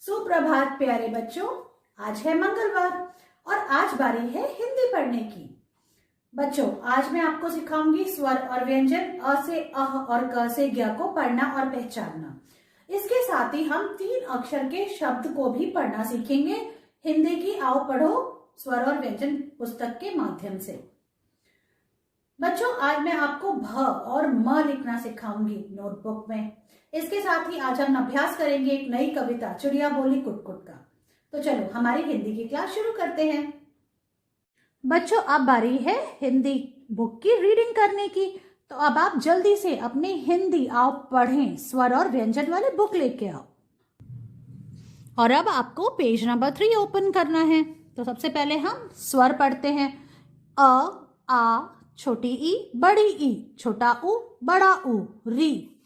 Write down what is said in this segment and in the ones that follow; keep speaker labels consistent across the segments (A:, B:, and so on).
A: सुप्रभात प्यारे बच्चों। आज है मंगलवार और आज बारी है हिंदी पढ़ने की। बच्चों, आज मैं आपको सिखाऊंगी स्वर और व्यंजन अ से अह और क से ज्ञ को पढ़ना और पहचानना। इसके साथ ही हम 3 अक्षर के शब्द को भी पढ़ना सीखेंगे हिंदी की आओ पढ़ो स्वर और व्यंजन पुस्तक के माध्यम से। बच्चों, आज मैं आपको भ और म लिखना सिखाऊंगी नोटबुक में। इसके साथ ही आज हम अभ्यास करेंगे एक नई कविता चिड़िया बोली कुटकुट का। तो चलो हमारी हिंदी की क्लास शुरू करते हैं। बच्चों, अब बारी है हिंदी बुक की रीडिंग करने की। तो अब आप जल्दी से अपनी हिंदी आओ पढ़ें स्वर और व्यंजन वाले बुक लेके आओ। और अब आपको पेज नंबर 3 ओपन करना है। तो सबसे पहले हम स्वर पढ़ते हैं। अ, आ, छोटी ई, बड़ी ई, छोटा उ, बड़ा उ, री,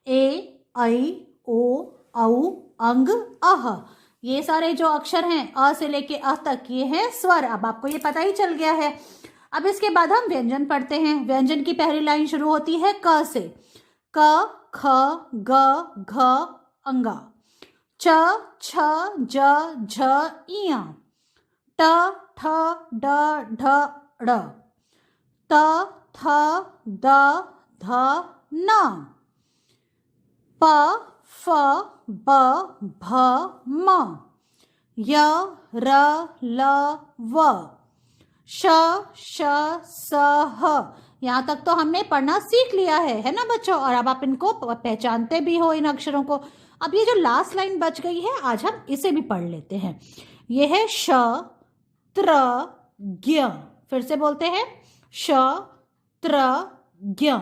A: ए, ऐ, ओ, औ, अंग, अह। ये सारे जो अक्षर हैं अ से लेके अ तक ये हैं स्वर। अब आपको ये पता ही चल गया है। अब इसके बाद हम व्यंजन पढ़ते हैं। व्यंजन की पहली लाइन शुरू होती है क से। क, ख, ग, घ, अंगा। च, छ, ज, झ, इया। ट, ठ, ड, ढ, ड़। त, थ, द, ध, न। प, फ, ब, भ, म। य, र, ल, व। श, श, स, ह। यहाँ तक तो हमने पढ़ना सीख लिया है ना बच्चों। और अब आप इनको पहचानते भी हो इन अक्षरों को। अब ये जो लास्ट लाइन बच गई है आज हम इसे भी पढ़ लेते हैं। ये है श, त्र, ज्ञ। फिर से बोलते हैं श, त्र, ज्ञ।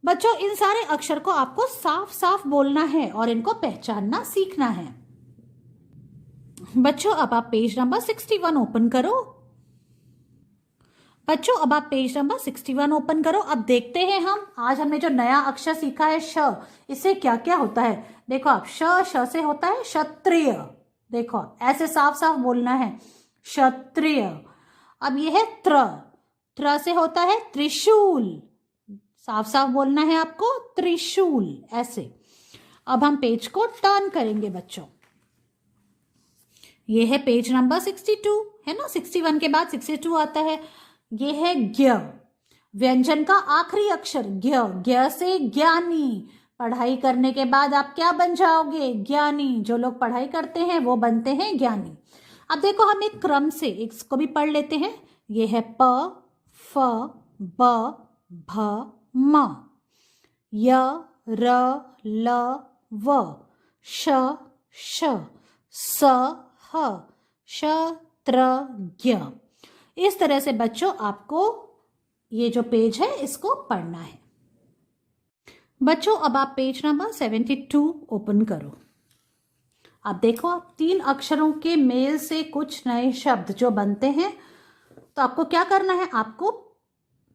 A: बच्चों, इन सारे अक्षर को आपको साफ साफ बोलना है और इनको पहचानना सीखना है। बच्चों, अब आप पेज नंबर 61 ओपन करो। बच्चों, अब आप पेज नंबर 61 ओपन करो। अब देखते हैं हम आज हमने जो नया अक्षर सीखा है श, इससे क्या क्या होता है। देखो आप, श से होता है क्षत्रिय। देखो ऐसे साफ साफ बोलना है क्षत्रिय। अब ये है त्र से होता है त्रिशूल। साफ साफ बोलना है आपको त्रिशूल ऐसे। अब हम पेज को टर्न करेंगे बच्चों। ये है पेज नंबर 62 है ना। 61 के बाद 62 आता है। ये है ज्ञ। व्यंजन का आखिरी अक्षर ज्ञ। ज्ञ से ज्ञानी। पढ़ाई करने के बाद आप क्या बन जाओगे? ज्ञानी। जो लोग पढ़ाई करते हैं वो बनते हैं ज्ञानी। अब देखो हम एक क्रम से इसको भी पढ़ लेते हैं। ये है प, फ, ब, भ, म। य, र, ल, व। श, श, स, ह, श, त्र, ज्ञ। इस तरह से बच्चों आपको ये जो पेज है इसको पढ़ना है। बच्चों, अब आप पेज नंबर 72 ओपन करो। अब देखो आप 3 अक्षरों के मेल से कुछ नए शब्द जो बनते हैं। तो आपको क्या करना है? आपको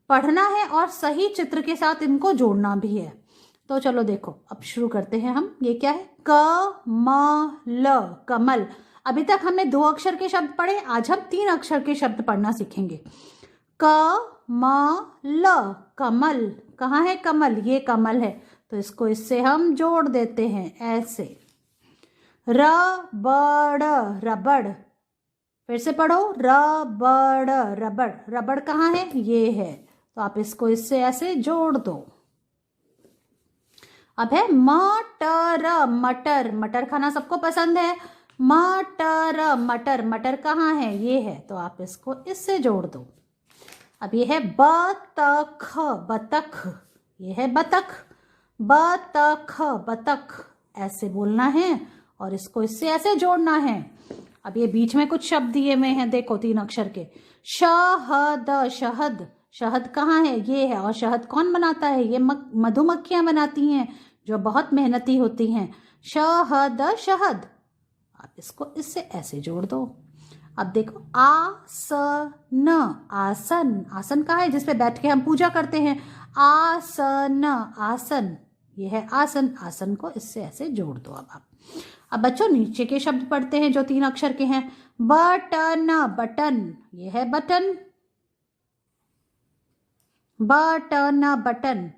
A: पढ़ना है और सही चित्र के साथ इनको जोड़ना भी है। तो चलो देखो अब शुरू करते हैं हम। ये क्या है? क, म, ल, कमल। अभी तक हमने 2 अक्षर के शब्द पढ़े। आज हम 3 अक्षर के शब्द पढ़ना सीखेंगे। क, म, ल, कमल। कहाँ है कमल? ये कमल है। तो इसको इससे हम जोड़ देते हैं ऐसे। र, बड़, रबड़। फिर से पढ़ो, रबड़, रबड़। रबड़ कहाँ है? ये है। तो आप इसको इससे ऐसे जोड़ दो। अब है मटर, मटर। मटर खाना सबको पसंद है। मटर, मटर। मटर कहाँ है? ये है। तो आप इसको इससे जोड़ दो। अब ये है बतख, बतख। ये है बतख। बतख, बतख। ऐसे बोलना है और इसको इससे ऐसे जोड़ना है। अब ये बीच में कुछ शब्द दिए हुए हैं, देखो 3 अक्षर के। शहद, शहद। शहद कहाँ है? ये है। और शहद कौन बनाता है? ये मधुमक्खियां बनाती हैं जो बहुत मेहनती होती हैं। शहद, शहद। आप इसको इससे ऐसे जोड़ दो। अब देखो आसन, आसन। आसन कहाँ है? जिसपे बैठ के हम पूजा करते हैं। आसन, आसन। ये है आसन। आसन को इससे ऐसे जोड़ दो। अब बच्चों नीचे के शब्द पढ़ते हैं जो 3 अक्षर के हैं। Button, button. ये है बटन। Button, button.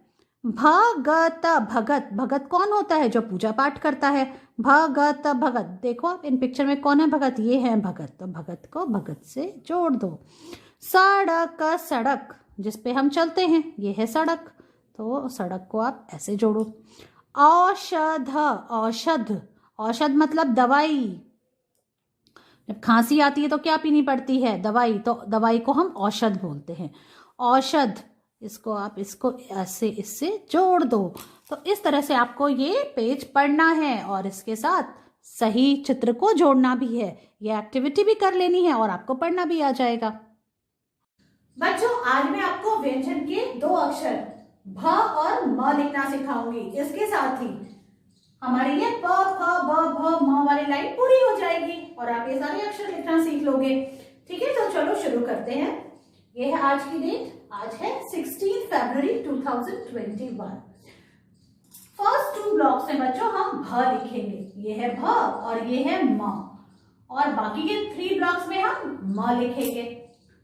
A: भगत, भगत, भगत कौन होता है? जो पूजा पाठ करता है। भगत भगत, देखो आप इन पिक्चर में कौन है भगत? ये है भगत, तो भगत को भगत से जोड़ दो। सड़क, सड़क जिस पे हम चलते हैं, ये है सड़क, तो सड़क को आप ऐसे जोड़ो। औषध, औषध, औषध मतलब दवाई। जब खांसी आती है तो क्या पीनी पड़ती है? दवाई, तो दवाई को हम औषध बोलते हैं। औषध, इसको आप इसको ऐसे इससे जोड़ दो। तो इस तरह से आपको ये पेज पढ़ना है और इसके साथ सही चित्र को जोड़ना भी है। ये एक्टिविटी भी कर लेनी है और आपको पढ़ना भी आ जाएगा। बच्चों, आज मैं आपको व्यंजन के दो अक्षर भ और म लिखना सिखाऊंगी। इसके साथ ही हमारी ये प फ ब भ म वाली लाइन पूरी हो जाएगी और आप ये सारे अक्षर लिखना सीख लोगे। ठीक है, तो चलो शुरू करते हैं। ये है आज की डेट, आज है 16 फरवरी 2021। फर्स्ट 2 ब्लॉक्स में बच्चों हम भ लिखेंगे, ये है भ और ये है म, और बाकी के 3 ब्लॉक्स में हम म लिखेंगे।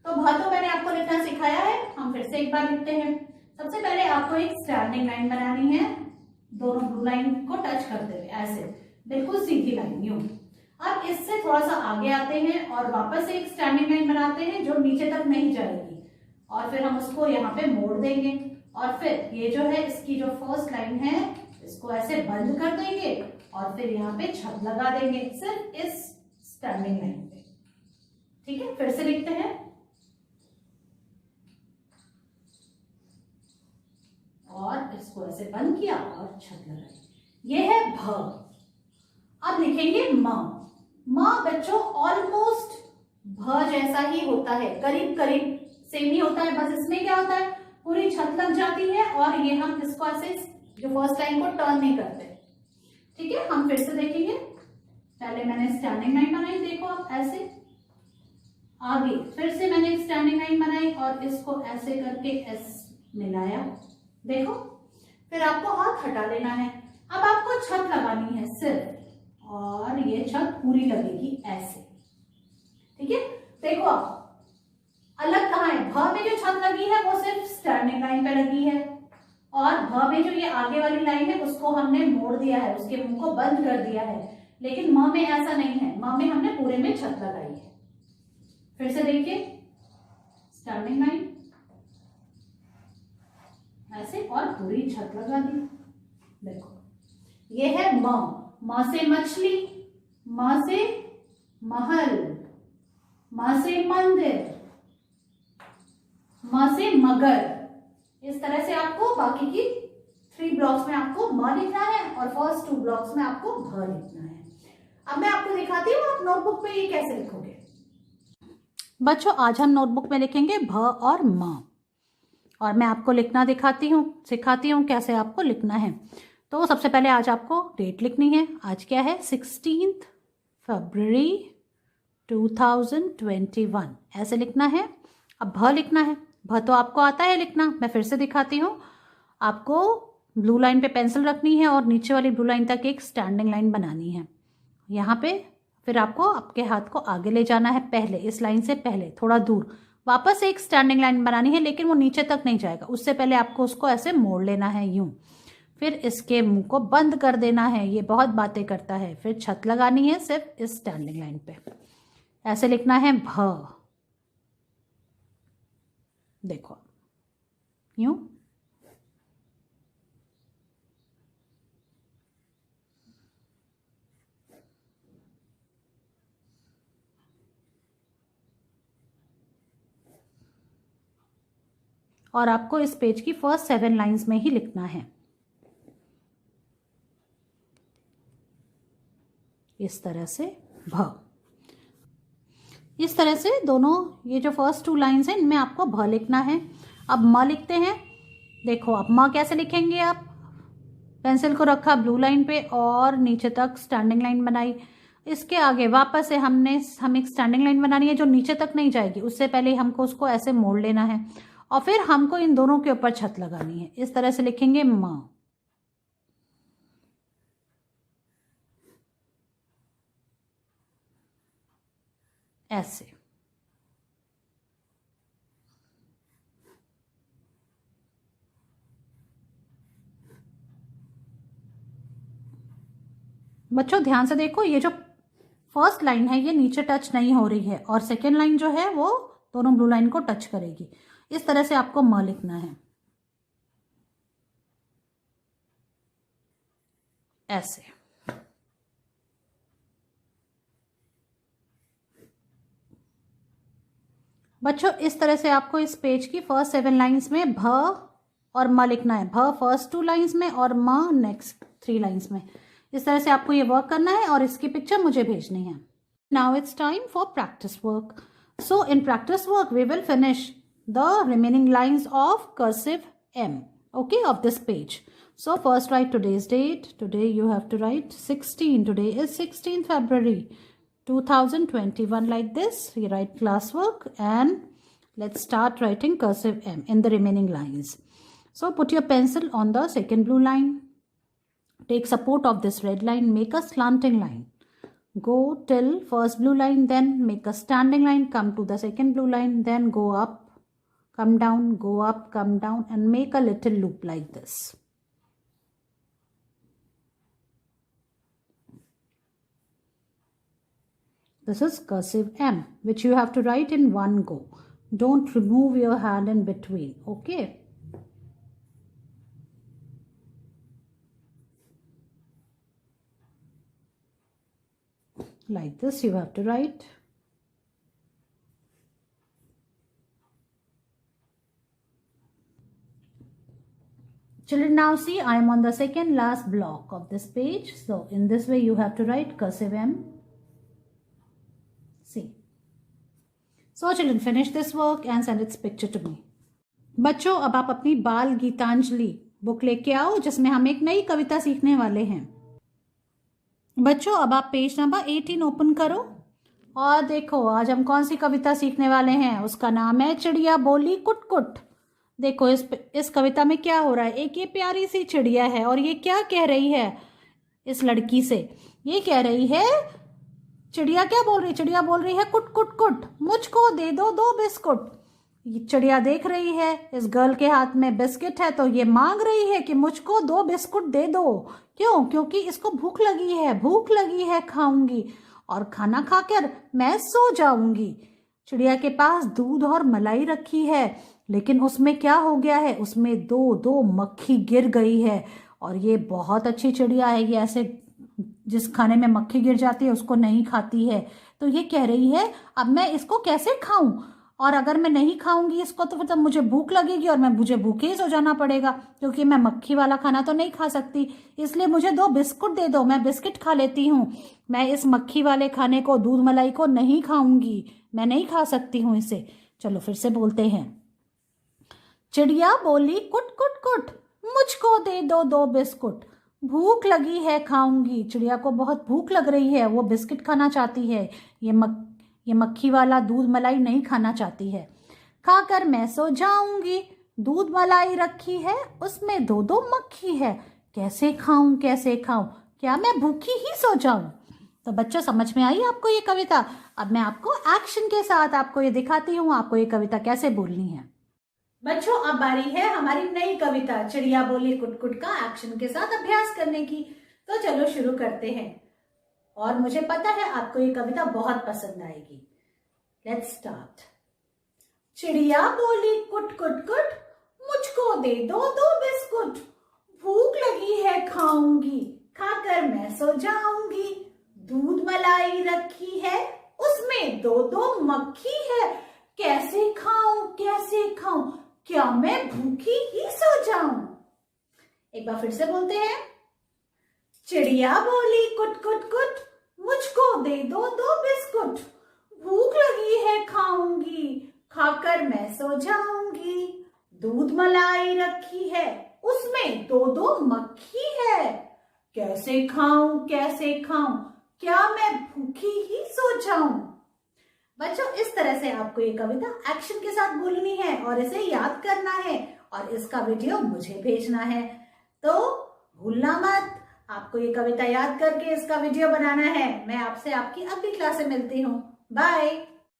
A: तो भ तो मैंने आपको लिखना सिखाया है, हम फिर से एक बार लिखते हैं। सबसे पहले आपको एक स्टैंडिंग लाइन बनानी है, दोनों ब्लू लाइन को टच करते हुए ऐसे, बिल्कुल सीधी लाइन यूं। अब इससे थोड़ा सा आगे आते हैं और वापस एक स्टैंडिंग लाइन बनाते हैं जो नीचे तक नहीं जाएगी, और फिर हम उसको यहाँ पे मोड़ देंगे, और फिर ये जो है इसकी जो फर्स्ट लाइन है इसको ऐसे बंद कर देंगे और फिर यहाँ पे छत लगा देंगे सिर्फ इस स्टैंडिंग लाइन पे। ठीक है, फिर से लिखते हैं, और इसको ऐसे बंद किया और छत लगाई। ये है भ। अब लिखेंगे म। म बच्चों ऑलमोस्ट भ जैसा ही होता है, करीब करीब सेम ही होता है, बस इसमें क्या होता है पूरी छत लग जाती है और ये हम इसको ऐसे जो फर्स्ट लाइन को टर्न नहीं करते। ठीक है, हम फिर से देखेंगे। पहले मैंने स्टैंडिंग लाइन बनाई, देखो आप ऐसे, आगे फिर से मैंने एक स्टैंडिंग लाइन बनाई और इसको ऐसे करके एस मिलाया, देखो। फिर आपको हाथ हटा लेना है। अब आपको छत लगानी है सिर्फ, और ये छत पूरी लगेगी ऐसे। ठीक है, देखो आप अलग कहाँ है, भ में जो छत लगी है वो सिर्फ स्टैंडिंग लाइन पे लगी है, और भ में जो ये आगे वाली लाइन है उसको हमने मोड़ दिया है, उसके मुंह को बंद कर दिया है। लेकिन म में ऐसा नहीं है, म में हमने पूरे में छत लगाई है। फिर से देखिए, स्टैंडिंग लाइन ऐसे और पूरी छत लगा दी। देखो ये है म, म से मछली, म से महल, म से मंदिर, म से मगर। इस तरह से आपको बाकी की 3 ब्लॉक्स में आपको म लिखना है और फर्स्ट 2 ब्लॉक्स में आपको भ लिखना है। अब मैं आपको दिखाती हूँ आप नोटबुक पे ये कैसे लिखोगे। बच्चों, आज हम नोटबुक में लिखेंगे भ और म, और मैं आपको लिखना सिखाती हूँ कैसे आपको लिखना है। तो सबसे पहले आज आपको डेट लिखनी है। आज क्या है? 16 फरवरी 2021, ऐसे लिखना है। अब भ लिखना है, भ तो आपको आता है लिखना, मैं फिर से दिखाती हूँ। आपको ब्लू लाइन पे पेंसिल रखनी है और नीचे वाली ब्लू लाइन तक एक स्टैंडिंग लाइन बनानी है यहाँ पे। फिर आपको आपके हाथ को आगे ले जाना है, पहले इस लाइन से पहले थोड़ा दूर, वापस एक स्टैंडिंग लाइन बनानी है, लेकिन वो नीचे तक नहीं जाएगा, उससे पहले आपको उसको ऐसे मोड़ लेना है यूं। फिर इसके मुंह को बंद कर देना है, ये बहुत बातें करता है। फिर छत लगानी है सिर्फ इस स्टैंडिंग लाइन पे, ऐसे लिखना है भ। देखो यूं। और आपको इस पेज की फर्स्ट 7 लाइंस में ही लिखना है, इस तरह से भ। इस तरह से दोनों ये जो फर्स्ट 2 लाइंस हैं इनमें आपको भ लिखना है। अब म लिखते हैं। देखो अब म कैसे लिखेंगे, आप पेंसिल को रखा ब्लू लाइन पे और नीचे तक स्टैंडिंग लाइन बनाई। इसके आगे वापस से हम एक स्टैंडिंग लाइन बनानी है जो नीचे तक नहीं जाएगी, उससे पहले हमको उसको ऐसे मोड़ लेना है और फिर हमको इन दोनों के ऊपर छत लगानी है। इस तरह से लिखेंगे म, ऐसे। बच्चों ध्यान से देखो, ये जो फर्स्ट लाइन है ये नीचे टच नहीं हो रही है और सेकेंड लाइन जो है वो दोनों ब्लू लाइन को टच करेगी। इस तरह से आपको म लिखना है, ऐसे। बच्चों इस तरह से आपको इस पेज की फर्स्ट 7 लाइंस में भ और म लिखना है। भ फर्स्ट 2 लाइंस में और म नेक्स्ट 3 लाइंस में। इस तरह से आपको ये वर्क करना है और इसकी पिक्चर मुझे भेजनी है। Now it's time for practice work. So in practice work we will finish the remaining lines of cursive M, okay, of this page. So first write today's date. Today you have to write 16. Today is 16th February 2021, like this. We write classwork and let's start writing cursive M in the remaining lines. So put your pencil on the second blue line. Take support of this red line. Make a slanting line. Go till first blue line, then make a standing line. Come to the second blue line, then go up, come down, go up, come down, and make a little loop like this. This is cursive M, which you have to write in one go. Don't remove your hand in between, okay? Like this you have to write. Children, now see, I am on the second last block of this page. So in this way you have to write cursive M. See. So children, finish this work and send its picture to me. बच्चों अब आप अपनी बाल Geetanjali book लेके आओ जिसमें हम एक नई कविता सीखने वाले हैं। बच्चों अब आप पेज नंबर 18 ओपन करो और देखो आज हम कौन सी कविता सीखने वाले हैं। उसका नाम है चिड़िया बोली कुट कुट। देखो इस कविता में क्या हो रहा है। एक ये प्यारी सी चिड़िया है और ये क्या कह रही है इस लड़की से। ये कह रही है, चिड़िया क्या बोल रही है? चिड़िया बोल रही है कुट कुट कुट, मुझको दे दो 2 बिस्कुट। ये चिड़िया देख रही है इस गर्ल के हाथ में बिस्किट है तो ये मांग रही है कि मुझको 2 बिस्कुट दे दो। क्यों? क्योंकि इसको भूख लगी है खाऊंगी और खाना खाकर मैं सो जाऊंगी। चिड़िया के पास दूध और मलाई रखी है लेकिन उसमें क्या हो गया है, उसमें 2 मक्खी गिर गई है। और ये बहुत अच्छी चिड़िया है, ये ऐसे जिस खाने में मक्खी गिर जाती है उसको नहीं खाती है। तो ये कह रही है अब मैं इसको कैसे खाऊं, और अगर मैं नहीं खाऊंगी इसको तो फिर मुझे भूख लगेगी और मुझे भूखे ही सो जाना पड़ेगा क्योंकि मैं मक्खी वाला खाना तो नहीं खा सकती। इसलिए मुझे 2 बिस्कुट दे दो, मैं बिस्किट खा लेती हूँ। मैं इस मक्खी वाले खाने को, दूध मलाई को नहीं खाऊंगी, मैं नहीं खा सकती हूँ इसे। चलो फिर से बोलते हैं। चिड़िया बोली कुट कुट कुट, मुझको दे दो 2 बिस्कुट, भूख लगी है खाऊंगी। चिड़िया को बहुत भूख लग रही है, वो बिस्किट खाना चाहती है, ये मक्खी वाला दूध मलाई नहीं खाना चाहती है। खाकर मैं सो जाऊंगी, दूध मलाई रखी है उसमें 2 मक्खी है, कैसे खाऊं क्या मैं भूखी ही सो जाऊं। तो बच्चों समझ में आई आपको ये कविता? अब मैं आपको एक्शन के साथ आपको ये दिखाती हूँ आपको ये कविता कैसे बोलनी है। बच्चों अब बारी है हमारी नई कविता चिड़िया बोली कुट कुट का एक्शन के साथ अभ्यास करने की। तो चलो शुरू करते हैं और मुझे पता है आपको ये कविता बहुत पसंद आएगी। Let's start. चिड़िया बोली कुट कुट कुट, मुझको दे दो 2 बिस्कुट, भूख लगी है खाऊंगी, खाकर मैं सो जाऊंगी। दूध मलाई रखी है उसमें 2 मक्खी है, कैसे खाऊं क्या मैं भूखी ही सो जाऊं। एक बार फिर से बोलते हैं। चिड़िया बोली कुट कुट कुट, मुझको दे दो 2 बिस्कुट, भूख लगी है खाऊंगी, खाकर मैं सो जाऊंगी। दूध मलाई रखी है उसमें 2 मक्खी है, कैसे खाऊं क्या मैं भूखी ही सो जाऊं। बच्चों इस तरह से आपको ये कविता एक्शन के साथ बोलनी है और इसे याद करना है और इसका वीडियो मुझे भेजना है। तो भूलना मत, आपको ये कविता याद करके इसका वीडियो बनाना है। मैं आपसे आपकी अगली क्लास में मिलती हूँ। बाय।